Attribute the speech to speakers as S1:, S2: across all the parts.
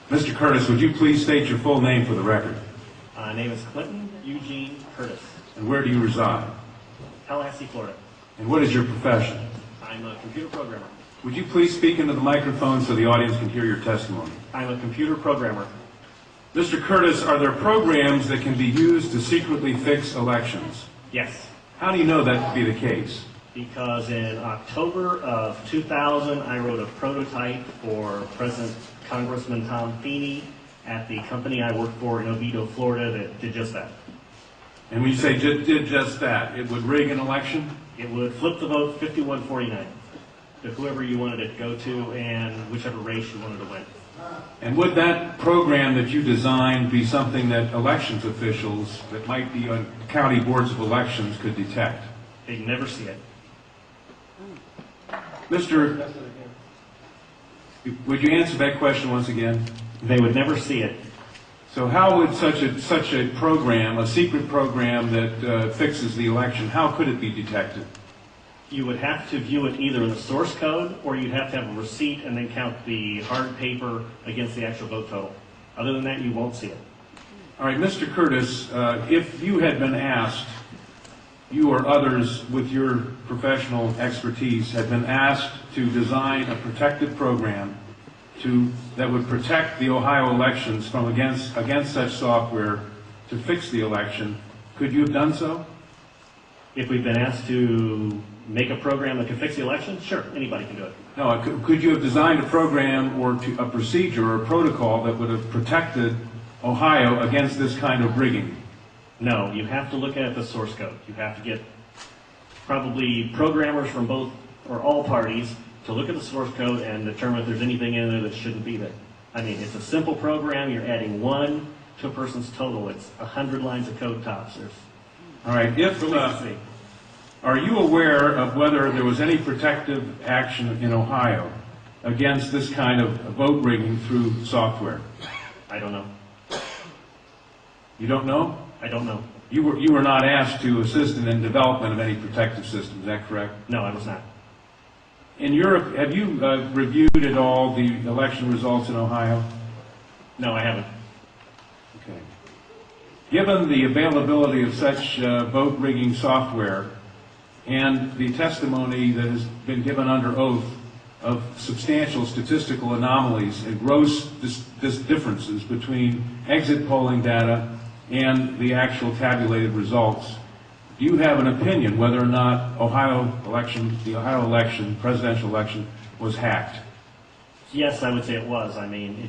S1: Mr. Curtis, would you please state your full name for the record?
S2: My name is Clinton Eugene Curtis,
S1: And where do you reside?
S2: Tallahassee, Florida.
S1: And what is your profession?
S2: I'm a computer programmer.
S1: Would you please speak into the microphone so the audience can hear your testimony?
S2: I'm a computer programmer.
S1: Mr. Curtis, are there programs that can be used to secretly fix elections?
S2: Yes,
S1: How do you know that to be the case?
S2: because in October of 2000, I wrote a prototype for President Congressman Tom Feeney at the company I work for in Oviedo, Florida, that did just that.
S1: And when you say did just that, it would rig an election?
S2: It would flip the vote 51-49 to whoever you wanted it to go to and whichever race you wanted to win.
S1: And would that program that you designed be something that elections officials that might be on county boards of elections could detect?
S2: They'd never see it.
S1: Mr. Would you answer that question once again?
S2: They would never see it.
S1: So how would such a program, a secret program that fixes the election, how could it be detected?
S2: You would have to view it either in the source code, or you'd have to have a receipt and then count the hard paper against the actual vote total. Other than that, you won't see it.
S1: All right, Mr. Curtis, if you had been asked, you or others with your professional expertise had been asked to design a protective program that would protect the Ohio elections from against such software to fix the election, could you have done so?
S2: If we've been asked to make a program that can fix the election, sure, anybody can do it.
S1: No, could you have designed a program or a procedure or a protocol that would have protected Ohio against this kind of rigging?
S2: No, you have to look at the source code. You have to get probably programmers from both or all parties to look at the source code and determine if there's anything in there that shouldn't be there. I mean, it's a simple program. You're adding 1 to a person's total. It's 100 lines of code tops.
S1: All right. Are you aware of whether there was any protective action in Ohio against this kind of vote rigging through software?
S2: I don't know.
S1: You don't know?
S2: I don't know.
S1: You were not asked to assist in the development of any protective system. Is that correct?
S2: No, I was not.
S1: In Europe, have you reviewed at all the election results in Ohio?
S2: No, I haven't.
S1: Okay. Given the availability of such vote rigging software and the testimony that has been given under oath of substantial statistical anomalies and gross differences between exit polling data and the actual tabulated results, do you have an opinion whether or not the Ohio election, presidential election, was hacked?
S2: Yes, I would say it was. I mean,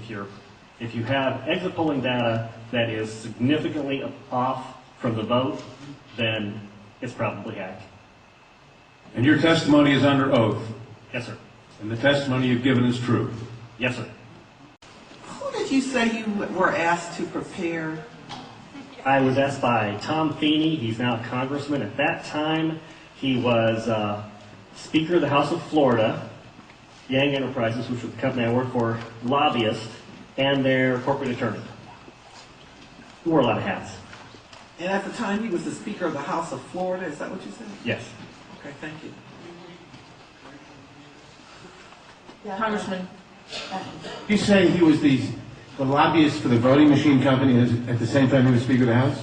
S2: if you have exit polling data that is significantly off from the vote, then it's probably hacked.
S1: And your testimony is under oath?
S2: Yes, sir.
S1: And the testimony you've given is true?
S2: Yes, sir.
S3: Who did you say you were asked to prepare?
S2: I was asked by Tom Feeney. He's now a congressman. At that time, he was Speaker of the House of Florida, Yang Enterprises, which was the company I work for, lobbyist, and their corporate attorney. Wore a lot of hats.
S3: And at the time, he was the Speaker of the House of Florida. Is that what you said?
S2: Yes.
S3: Okay, thank you.
S4: Congressman, you say he was the lobbyist for the voting machine company at the same time he was Speaker of the House?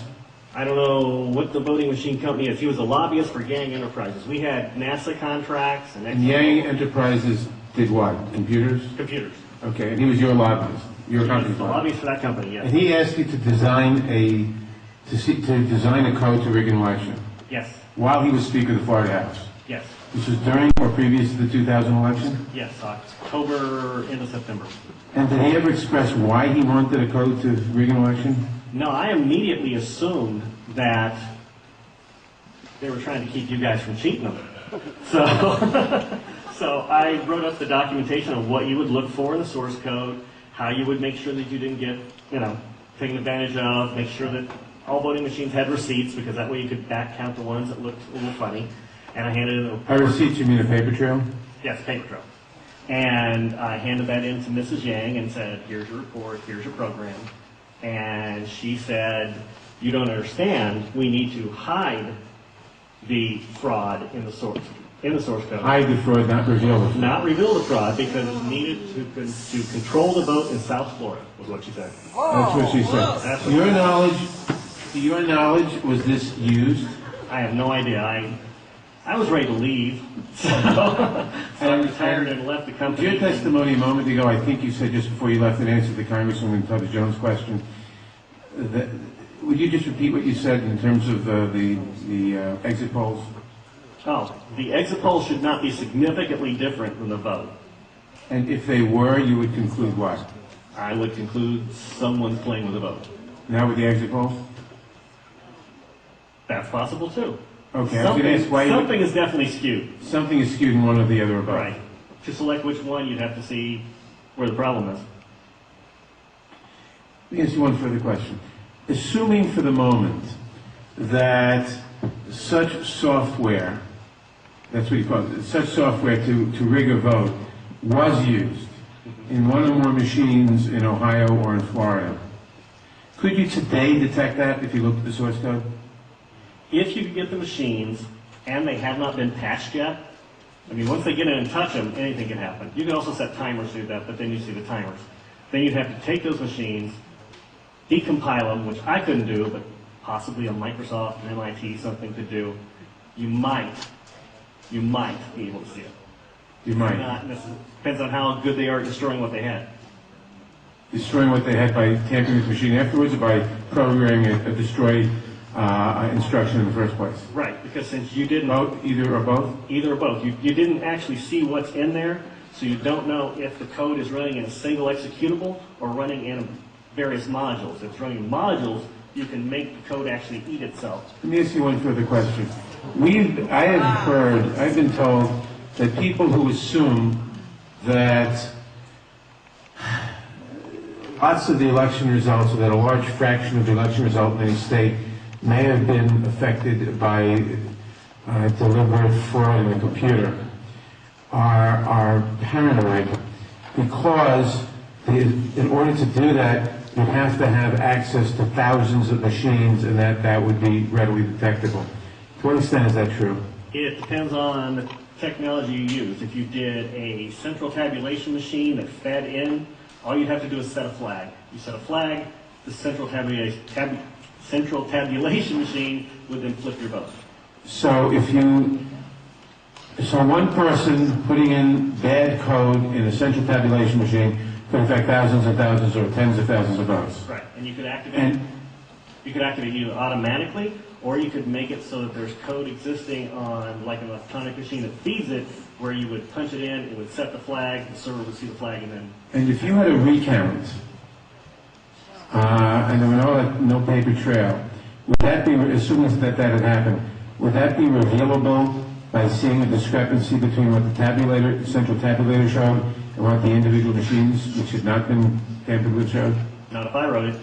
S2: I don't know what the voting machine company is. He was a lobbyist for Yang Enterprises. We had NASA contracts and
S4: Yang Enterprises did what? Computers?
S2: computers.
S4: Okay, and he was your lobbyist, your
S2: He was
S4: company's
S2: the
S4: lobbyist.
S2: lobbyist for that company,
S4: And
S2: yes.
S4: he asked you to design a code to rig an election
S2: Yes.
S4: while he was Speaker of the Florida House.
S2: Yes.
S4: This was during or previous to the 2000 election?
S2: Yes. October into September.
S4: And did he ever express why he wanted a code to rig an election?
S2: No, I immediately assumed that they were trying to keep you guys from cheating them. So, so I wrote up the documentation of what you would look for in the source code, how you would make sure that you didn't get, taken advantage of, make sure that all voting machines had receipts, because that way you could back count the ones that looked a little funny. And I handed it
S4: By receipts, you mean a paper trail?
S2: Yes, paper trail. And I handed that in to Mrs. Yang and said, here's your report, here's your program. And she said, you don't understand, we need to hide the fraud in the source. in the source code.
S4: Hide the fraud, not reveal the fraud.
S2: Not reveal the fraud because it's needed to control the vote in South Florida, was what she said.
S4: That's what she said.
S2: That's
S4: To your knowledge, was this used?
S2: I have no idea. I was ready to leave, so I retired and left the company.
S4: Your testimony a moment ago, I think you said just before you left in answer to Congresswoman Tubby Jones' question, that, would you just repeat what you said in terms of the exit polls?
S2: Oh, the exit polls should not be significantly different than the vote.
S4: And if they were, you would conclude what?
S2: I would conclude someone's playing with the vote.
S4: Now with the exit polls?
S2: That's possible too.
S4: Okay, I was going to ask why
S2: Something is definitely skewed.
S4: something is skewed in one or the other or both.
S2: Right. To select which one, you'd have to see where the problem is.
S4: Let me ask you one further question. Assuming for the moment that such software, that's what you call it, such software to rig a vote was used in one or more machines in Ohio or in Florida, could you today detect that if you looked at the source code?
S2: If you could get the machines and they have not been patched yet, I mean, once they get in and touch them, anything can happen. You can also set timers to do that, but then you see the timers. Then you'd have to take those machines, decompile them, which I couldn't do, but possibly a Microsoft, an MIT, something could do. You might be able to see it.
S4: You might.
S2: Not necessarily. Depends on how good they are at destroying what they had.
S4: Destroying what they had by tampering with the machine afterwards or by programming a destroy instruction in the first place?
S2: Right, because since you didn't...
S4: Both, either or both?
S2: Either or both. You didn't actually see what's in there, so you don't know if the code is running in a single executable or running in various modules. If it's running in modules, you can make the code actually eat itself.
S4: Let me ask you one further question. I've been told that people who assume that lots of the election results, or that a large fraction of the election result in any state may have been affected by deliberate fraud in the computer, are paranoid because in order to do that, you have to have access to thousands of machines, and that would be readily detectable. To what extent is that true?
S2: It depends on the technology you use. If you did a central tabulation machine that fed in, all you'd have to do is set a flag. You set a flag, the central tabulation machine would then flip your vote.
S4: So one person putting in bad code in a central tabulation machine could affect thousands and thousands or tens of thousands of votes.
S2: Right, and you could activate either automatically, or you could make it so that there's code existing on like an electronic machine that feeds it, where you would punch it in, it would set the flag, the server would see the flag, and then...
S4: And if you had a recount, and there were no paper trail, would that be, assuming that had happened, would that be revealable by seeing a discrepancy between what the central tabulator showed and what the individual machines, which had not been tampered with, showed?
S2: Not if I wrote it.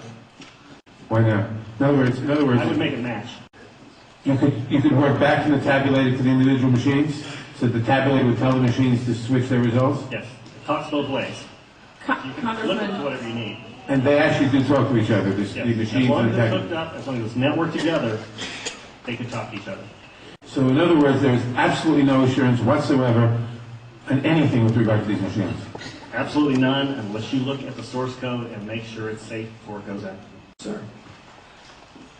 S4: Why not? In other words,
S2: I would make it match.
S4: you could work back from the tabulator to the individual machines, so the tabulator would tell the machines to switch their results?
S2: Yes, it talks both ways. You can flip it to whatever you need.
S4: And they actually do talk to each other,
S2: Yes.
S4: the
S2: As
S4: machines
S2: long
S4: and
S2: as
S4: the
S2: it's
S4: tabulator.
S2: hooked up, as long as it's networked together, they can talk to each other.
S4: So in other words, there is absolutely no assurance whatsoever on anything with regard to these machines.
S2: Absolutely none, unless you look at the source code and make sure it's safe before it goes out.
S5: Sir,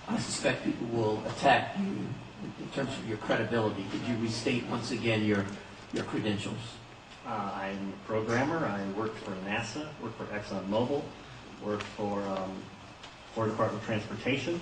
S5: I suspect people will attack you in terms of your credibility. Could you restate once again your credentials?
S2: I'm a programmer. I worked for NASA, worked for ExxonMobil, worked for Florida Department of Transportation,